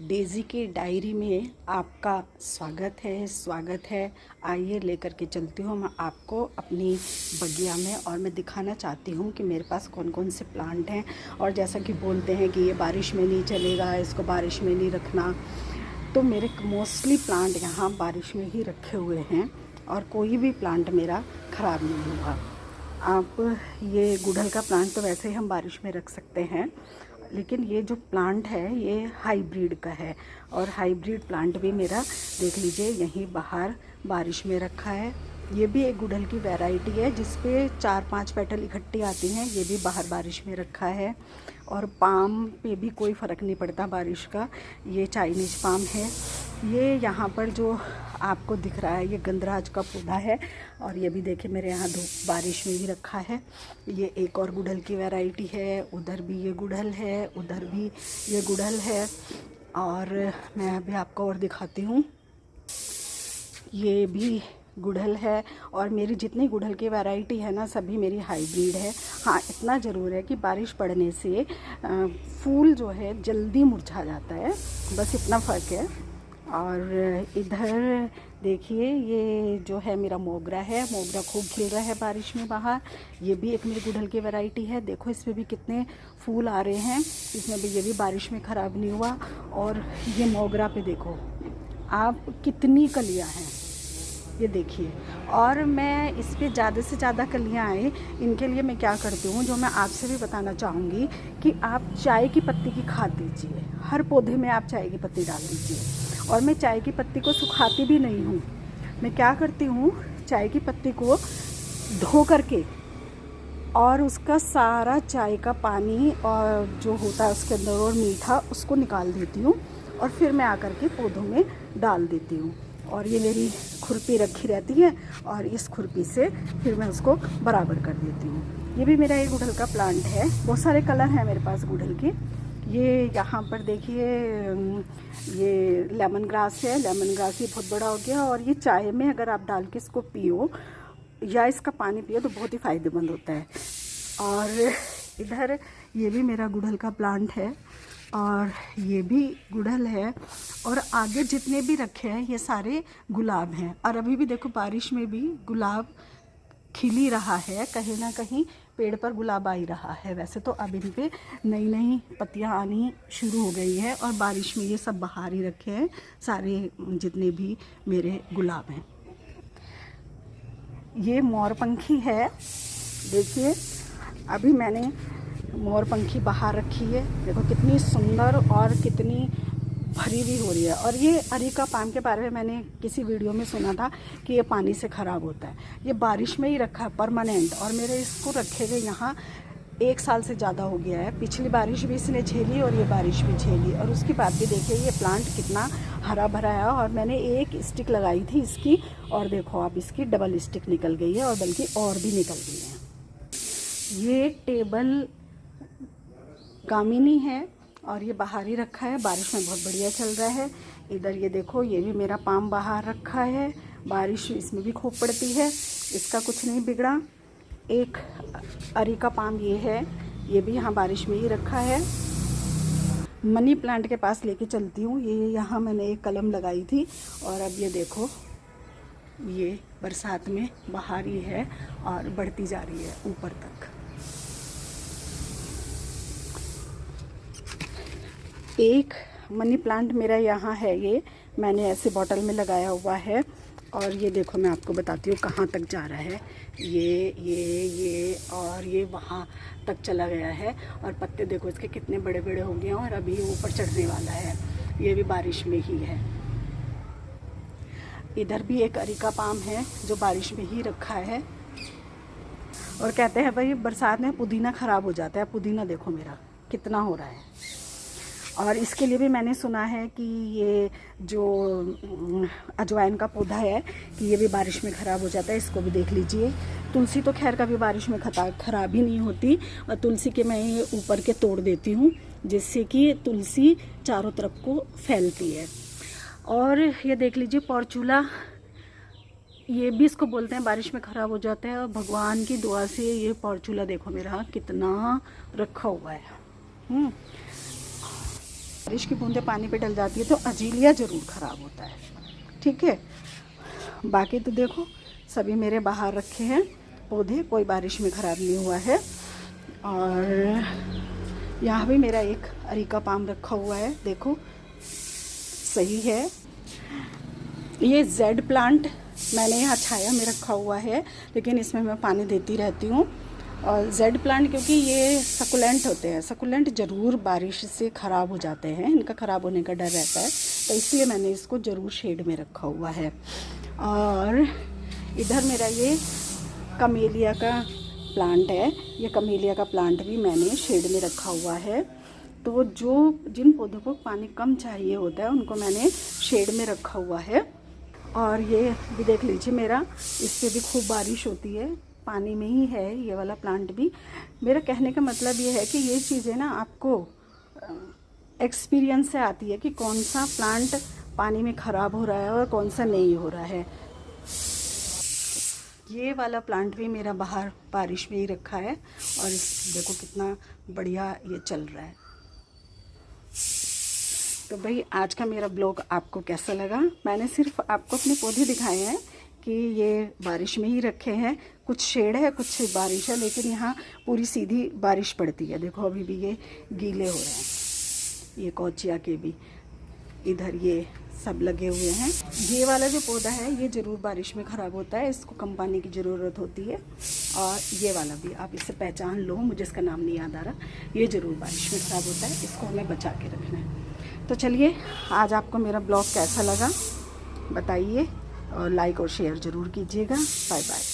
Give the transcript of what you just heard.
Daisy की diary में आपका स्वागत है। आइए लेकर के चलती हूँ मैं आपको अपनी बगिया में, और मैं दिखाना चाहती हूँ कि मेरे पास कौन कौन से प्लांट हैं। और जैसा कि बोलते हैं कि ये बारिश में नहीं चलेगा, इसको बारिश में नहीं रखना, तो मेरे मोस्टली प्लांट यहाँ बारिश में ही रखे हुए हैं और कोई भी प्लांट मेरा ख़राब नहीं हुआ। आप ये गुड़हल का प्लांट तो वैसे ही हम बारिश में रख सकते हैं, लेकिन ये जो प्लांट है ये हाइब्रिड का है, और हाइब्रिड प्लांट भी मेरा देख लीजिए यहीं बाहर बारिश में रखा है। ये भी एक गुड़हल की वैरायटी है जिसपे 4-5 पेटल इकट्ठी आती हैं, ये भी बाहर बारिश में रखा है। और पाम पे भी कोई फ़र्क नहीं पड़ता बारिश का, ये चाइनीज़ पाम है। ये यहाँ पर जो आपको दिख रहा है ये गंधराज का पौधा है, और ये भी देखिए मेरे यहाँ धूप बारिश में ही रखा है। ये एक और गुड़हल की वैरायटी है, उधर भी ये गुड़हल है, उधर भी ये गुड़हल है। और मैं अभी आपको और दिखाती हूँ, ये भी गुड़हल है। और मेरी जितनी गुड़हल की वैरायटी है ना, सभी मेरी हाइब्रिड है। हाँ, इतना ज़रूर है कि बारिश पड़ने से फूल जो है जल्दी मुरझा जाता है, बस इतना फ़र्क है। और इधर देखिए ये जो है मेरा मोगरा है, मोगरा खूब खिल रहा है बारिश में बाहर। ये भी एक मेरी गुड़हल की वैरायटी है, देखो इसमें भी कितने फूल आ रहे हैं, इसमें भी ये भी बारिश में ख़राब नहीं हुआ। और ये मोगरा पे देखो आप कितनी कलियां हैं, ये देखिए। और मैं इस पर ज़्यादा से ज़्यादा कलियां आए, इनके लिए मैं क्या करती हूँ, जो मैं आपसे भी बताना चाहूँगी कि आप चाय की पत्ती की खाद दीजिए, हर पौधे में आप चाय की पत्ती डाल दीजिए। और मैं चाय की पत्ती को सुखाती भी नहीं हूँ, मैं क्या करती हूँ, चाय की पत्ती को धो करके और उसका सारा चाय का पानी और जो होता है उसके अंदर और मीठा, उसको निकाल देती हूँ और फिर मैं आकर के पौधों में डाल देती हूँ। और ये मेरी खुरपी रखी रहती है और इस खुरपी से फिर मैं उसको बराबर कर देती हूँ। ये भी मेरा एक गुड़हल का प्लांट है, बहुत सारे कलर हैं मेरे पास गुड़हल के। ये यहाँ पर देखिए ये लेमन ग्रास है, लेमन ग्रास ये बहुत बड़ा हो गया, और ये चाय में अगर आप डाल के इसको पियो या इसका पानी पियो तो बहुत ही फ़ायदेमंद होता है। और इधर ये भी मेरा गुड़हल का प्लांट है, और ये भी गुड़हल है। और आगे जितने भी रखे हैं ये सारे गुलाब हैं, और अभी भी देखो बारिश में भी गुलाब खिल ही रहा है, कहीं ना कहीं पेड़ पर गुलाब आ ही रहा है। वैसे तो अब इन पे नई नई पत्तियां आनी शुरू हो गई है, और बारिश में ये सब बाहर ही रखे हैं सारे जितने भी मेरे गुलाब हैं। ये मोरपंखी है, देखिए अभी मैंने मोरपंखी बाहर रखी है, देखो कितनी सुंदर और कितनी भरी भी हो रही है। और ये अरिका पाम के बारे में मैंने किसी वीडियो में सुना था कि ये पानी से ख़राब होता है, ये बारिश में ही रखा है परमानेंट। और मेरे इसको रखे हुए यहाँ 1 साल से ज़्यादा हो गया है, पिछली बारिश भी इसने झेली और ये बारिश भी झेली। और उसके बाद भी देखिए ये प्लांट कितना हरा भरा है। और मैंने एक स्टिक लगाई थी इसकी, और देखो आप इसकी डबल स्टिक निकल गई है, और बल्कि और भी निकल गई है। ये टेबल गामिनी है, और ये बाहर ही रखा है, बारिश में बहुत बढ़िया चल रहा है। इधर ये देखो ये भी मेरा पाम बाहर रखा है, बारिश इसमें भी खूब पड़ती है, इसका कुछ नहीं बिगड़ा। एक अरिका पाम ये है, ये भी यहाँ बारिश में ही रखा है। मनी प्लांट के पास लेके चलती हूँ, ये यहाँ मैंने एक कलम लगाई थी, और अब ये देखो ये बरसात में बाहर ही है और बढ़ती जा रही है ऊपर तक। एक मनी प्लांट मेरा यहाँ है, ये मैंने ऐसे बॉटल में लगाया हुआ है, और ये देखो मैं आपको बताती हूँ कहाँ तक जा रहा है। ये और ये वहाँ तक चला गया है, और पत्ते देखो इसके कितने बड़े बड़े हो गए हैं, और अभी ये ऊपर चढ़ने वाला है, ये भी बारिश में ही है। इधर भी एक अरिका पाम है जो बारिश में ही रखा है। और कहते हैं भाई बरसात में पुदीना ख़राब हो जाता है, पुदीना देखो मेरा कितना हो रहा है। और इसके लिए भी मैंने सुना है कि ये जो अजवाइन का पौधा है कि ये भी बारिश में ख़राब हो जाता है, इसको भी देख लीजिए। तुलसी तो खैर कभी बारिश में ख़राब ही नहीं होती, और तुलसी के मैं ये ऊपर के तोड़ देती हूँ जिससे कि तुलसी चारों तरफ को फैलती है। और ये देख लीजिए पॉर्चुला, ये भी इसको बोलते हैं बारिश में ख़राब हो जाता है, और भगवान की दुआ से ये पॉर्चुला देखो मेरा कितना रखा हुआ है। बारिश की बूंदें पानी पे डल जाती है तो अजीलिया ज़रूर ख़राब होता है, ठीक है। बाकी तो देखो सभी मेरे बाहर रखे हैं पौधे, कोई बारिश में ख़राब नहीं हुआ है। और यहाँ भी मेरा एक अरीका पाम रखा हुआ है, देखो सही है। ये जेड प्लांट मैंने यहाँ छाया में रखा हुआ है, लेकिन इसमें मैं पानी देती रहती हूँ। और जेड प्लांट क्योंकि ये सकुलेंट होते हैं, सकुलेंट ज़रूर बारिश से ख़राब हो जाते हैं, इनका ख़राब होने का डर रहता है, तो इसलिए मैंने इसको ज़रूर शेड में रखा हुआ है। और इधर मेरा ये कमेलिया का प्लांट है, ये कमेलिया का प्लांट भी मैंने शेड में रखा हुआ है। तो जिन पौधों को पानी कम चाहिए होता है उनको मैंने शेड में रखा हुआ है। और ये भी देख लीजिए मेरा, इस पर भी खूब बारिश होती है, पानी में ही है ये वाला प्लांट भी। मेरा कहने का मतलब ये है कि ये चीज़ें ना आपको एक्सपीरियंस से आती है कि कौन सा प्लांट पानी में ख़राब हो रहा है और कौन सा नहीं हो रहा है। ये वाला प्लांट भी मेरा बाहर बारिश में ही रखा है और देखो कितना बढ़िया ये चल रहा है। तो भाई आज का मेरा ब्लॉग आपको कैसा लगा? मैंने सिर्फ आपको अपने पौधे दिखाए हैं कि ये बारिश में ही रखे हैं, कुछ शेड है कुछ बारिश है, लेकिन यहाँ पूरी सीधी बारिश पड़ती है। देखो अभी भी ये गीले हो रहे हैं, ये कौचिया के भी इधर ये सब लगे हुए हैं। ये वाला जो पौधा है ये ज़रूर बारिश में ख़राब होता है, इसको कम पानी की ज़रूरत होती है। और ये वाला भी आप इससे पहचान लो, मुझे इसका नाम नहीं याद आ रहा, ये ज़रूर बारिश में ख़राब होता है, इसको हमें बचा के रखना है। तो चलिए आज आपको मेरा ब्लॉग कैसा लगा बताइए, और लाइक और शेयर ज़रूर कीजिएगा। Bye bye.